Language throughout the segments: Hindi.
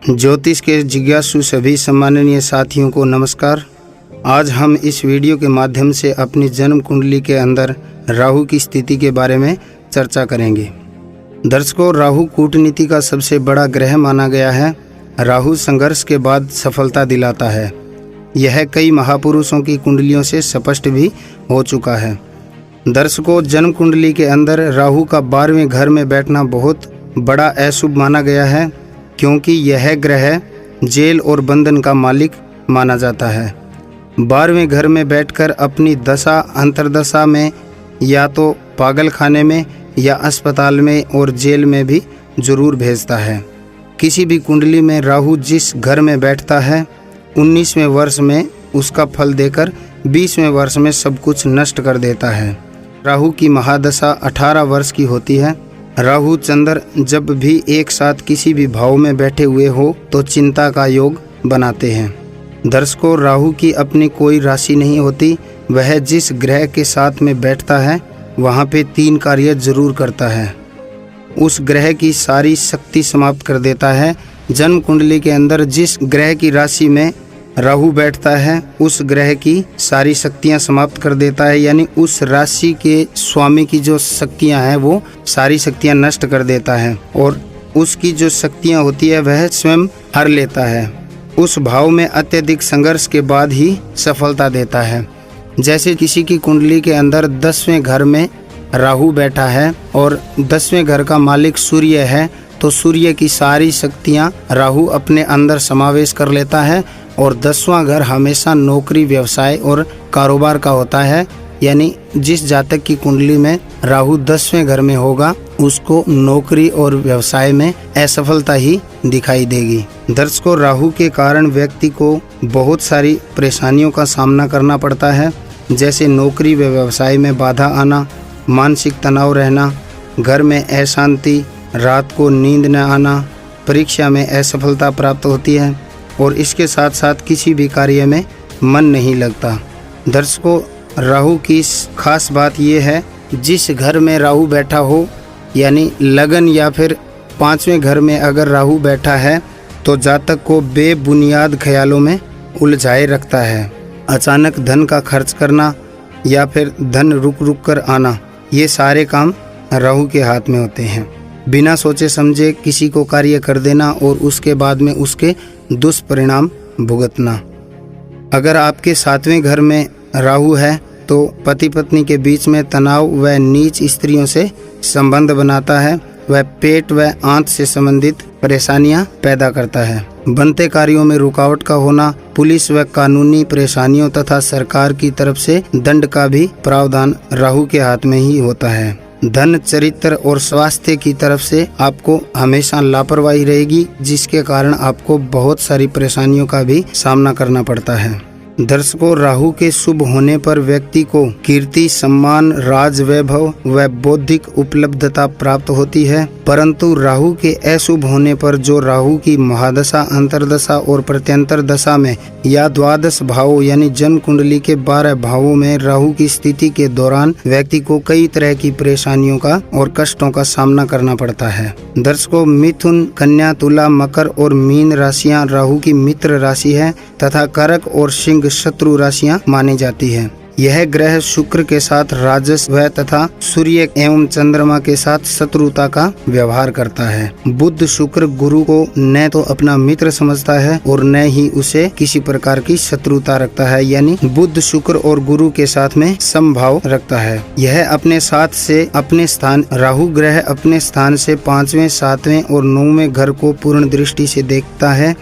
ज्योतिष के जिज्ञासु सभी सम्माननीय साथियों को नमस्कार। आज हम इस वीडियो के माध्यम से अपनी जन्म कुंडली के अंदर राहु की स्थिति के बारे में चर्चा करेंगे। दर्शकों, राहु कूटनीति का सबसे बड़ा ग्रह माना गया है। राहु संघर्ष के बाद सफलता दिलाता है। यह कई महापुरुषों की कुंडलियों से स्पष्ट भी हो चुका है। दर्शकों, जन्म कुंडली के अंदर राहु का 12वें घर में बैठना बहुत बड़ा अशुभ माना गया है, क्योंकि यह ग्रह जेल और बंधन का मालिक माना जाता है। 12वें घर में बैठकर अपनी दशा अंतर्दशा में या तो पागल खाने में या अस्पताल में और जेल में भी जरूर भेजता है। किसी भी कुंडली में राहु जिस घर में बैठता है 19वें वर्ष में उसका फल देकर 20वें वर्ष में सब कुछ नष्ट कर देता है। राहु की महादशा 18 वर्ष की होती है। राहु चंद्र जब भी एक साथ किसी भी भाव में बैठे हुए हो तो चिंता का योग बनाते हैं। दर्शकों, राहु की अपनी कोई राशि नहीं होती। वह जिस ग्रह के साथ में बैठता है वहाँ पे 3 कार्य जरूर करता है। उस ग्रह की सारी शक्ति समाप्त कर देता है। जन्म कुंडली के अंदर जिस ग्रह की राशि में राहु बैठता है उस ग्रह की सारी शक्तियां समाप्त कर देता है, यानी उस राशि के स्वामी की जो शक्तियां हैं वो सारी शक्तियां नष्ट कर देता है और उसकी जो शक्तियां होती है वह स्वयं हर लेता है। उस भाव में अत्यधिक संघर्ष के बाद ही सफलता देता है। जैसे किसी की कुंडली के अंदर 10वें घर में राहु बैठा है और 10वें घर का मालिक सूर्य है, तो सूर्य की सारी शक्तियां राहु अपने अंदर समावेश कर लेता है। और 10वां घर हमेशा नौकरी, व्यवसाय और कारोबार का होता है, यानी जिस जातक की कुंडली में राहु 10वें घर में होगा उसको नौकरी और व्यवसाय में असफलता ही दिखाई देगी। दर्शकों, राहु के कारण व्यक्ति को बहुत सारी परेशानियों का सामना करना पड़ता है, जैसे नौकरी व व्यवसाय में बाधा आना, मानसिक तनाव रहना, घर में अशांति, रात को नींद न आना, परीक्षा में असफलता प्राप्त होती है और इसके साथ साथ किसी भी कार्य में मन नहीं लगता। दर्शकों, राहु की खास बात यह है, जिस घर में राहु बैठा हो यानी लगन या फिर 5वें घर में अगर राहु बैठा है तो जातक को बेबुनियाद ख्यालों में उलझाए रखता है। अचानक धन का खर्च करना या फिर धन रुक रुक कर आना, ये सारे काम राहु के हाथ में होते हैं। बिना सोचे समझे किसी को कार्य कर देना और उसके बाद में उसके दुष्परिणाम भुगतना। अगर आपके 7वें घर में राहु है तो पति पत्नी के बीच में तनाव व नीच स्त्रियों से संबंध बनाता है। वह पेट व आंत से संबंधित परेशानियां पैदा करता है। बनते कार्यों में रुकावट का होना, पुलिस व कानूनी परेशानियों तथा सरकार की तरफ से दंड का भी प्रावधान राहु के हाथ में ही होता है। धन, चरित्र और स्वास्थ्य की तरफ से आपको हमेशा लापरवाही रहेगी, जिसके कारण आपको बहुत सारी परेशानियों का भी सामना करना पड़ता है। दर्शकों, राहु के शुभ होने पर व्यक्ति को कीर्ति, सम्मान, राज वैभव व बौद्धिक उपलब्धता प्राप्त होती है, परंतु राहु के अशुभ होने पर जो राहु की महादशा, अंतर्दशा और प्रत्यंतर दशा में या द्वादश भावों यानी जन्म कुंडली के 12 भावों में राहु की स्थिति के दौरान व्यक्ति को कई तरह की परेशानियों का और कष्टों का सामना करना पड़ता है। दर्शकों, मिथुन, कन्या, तुला, मकर और मीन राशियां राहु की मित्र राशि है तथा कर्क और सिंह शत्रु राशियां मानी जाती है। यह ग्रह शुक्र के साथ राजस्व तथा सूर्य एवं चंद्रमा के साथ शत्रुता का व्यवहार करता है। बुध शुक्र गुरु को न तो अपना मित्र समझता है और न ही उसे किसी प्रकार की शत्रुता रखता है, यानी बुध शुक्र और गुरु के साथ में समभाव रखता है। यह अपने साथ से अपने स्थान राहु ग्रह अपने स्थान से 5वें, 7वें और 9वें घर को पूर्ण दृष्टि से देखता है।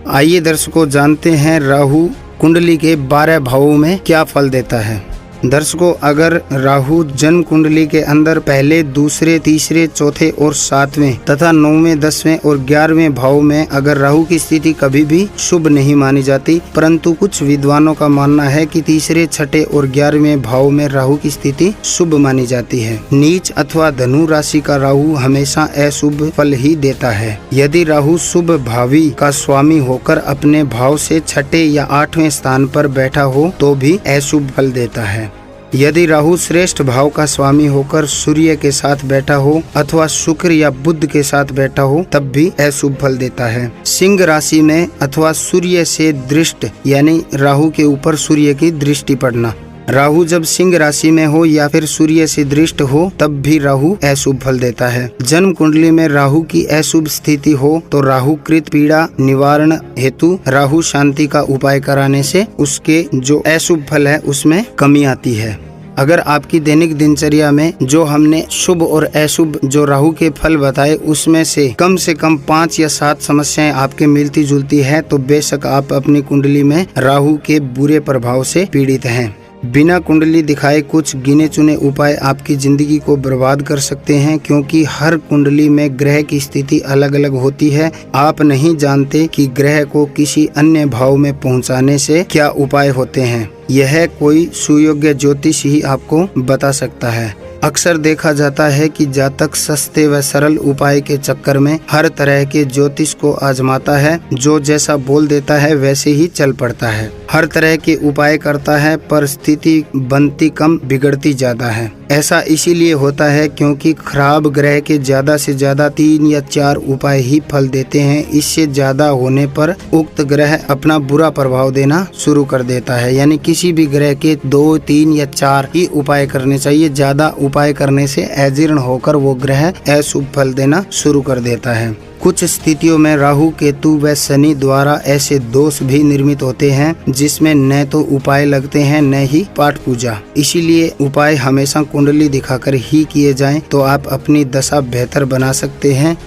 आइए दर्शकों, जानते हैं राहु कुंडली के 12 भावों में क्या फल देता है। दर्शकों, अगर राहु जन्म कुंडली के अंदर पहले, दूसरे, तीसरे, चौथे और 7वें तथा 9वें, 10वें और 11वें भाव में अगर राहु की स्थिति कभी भी शुभ नहीं मानी जाती, परंतु कुछ विद्वानों का मानना है कि तीसरे, छठे और 11वें भाव में राहु की स्थिति शुभ मानी जाती है। नीच अथवा धनु राशि का राहु हमेशा अशुभ फल ही देता है। यदि राहु शुभ भावी का स्वामी होकर अपने भाव से 6ठे या 8वें स्थान पर बैठा हो तो भी अशुभ फल देता है। यदि राहु श्रेष्ठ भाव का स्वामी होकर सूर्य के साथ बैठा हो अथवा शुक्र या बुध के साथ बैठा हो तब भी अशुभ फल देता है। सिंह राशि में अथवा सूर्य से दृष्ट यानी राहु के ऊपर सूर्य की दृष्टि पड़ना। राहु जब सिंह राशि में हो या फिर सूर्य से दृष्ट हो तब भी राहु अशुभ फल देता है। जन्म कुंडली में राहु की अशुभ स्थिति हो तो राहु कृत पीड़ा निवारण हेतु राहु शांति का उपाय कराने से उसके जो अशुभ फल है उसमें कमी आती है। अगर आपकी दैनिक दिनचर्या में जो हमने शुभ और अशुभ जो राहु के फल बताए उसमें से कम 5 या 7 समस्याएं आपके मिलती जुलती है तो बेशक आप अपनी कुंडली में राहु के बुरे प्रभाव से पीड़ित हैं। बिना कुंडली दिखाए कुछ गिने चुने उपाय आपकी जिंदगी को बर्बाद कर सकते हैं, क्योंकि हर कुंडली में ग्रह की स्थिति अलग अलग होती है। आप नहीं जानते कि ग्रह को किसी अन्य भाव में पहुंचाने से क्या उपाय होते हैं। यह कोई सुयोग्य ज्योतिष ही आपको बता सकता है। अक्सर देखा जाता है कि जातक सस्ते व सरल उपाय के चक्कर में हर तरह के ज्योतिष को आजमाता है, जो जैसा बोल देता है वैसे ही चल पड़ता है। हर तरह के उपाय करता है पर स्थिति बनती कम बिगड़ती ज्यादा है। ऐसा इसीलिए होता है क्योंकि खराब ग्रह के ज्यादा से ज्यादा 3 या 4 उपाय ही फल देते हैं। इससे ज्यादा होने पर उक्त ग्रह अपना बुरा प्रभाव देना शुरू कर देता है। यानी किसी भी ग्रह के 2, 3 या 4 ही उपाय करने चाहिए। ज्यादा उपाय करने से अजीर्ण होकर वो ग्रह अशुभ फल देना शुरू कर देता है। कुछ स्थितियों में राहु, केतु व शनि द्वारा ऐसे दोष भी निर्मित होते हैं जिसमें न तो उपाय लगते हैं न ही पाठ पूजा। इसीलिए उपाय हमेशा कुंडली दिखाकर ही किए जाएं तो आप अपनी दशा बेहतर बना सकते हैं।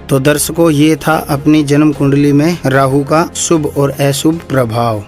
तो दर्शकों, ये था अपनी जन्म कुंडली में राहु का शुभ और अशुभ प्रभाव।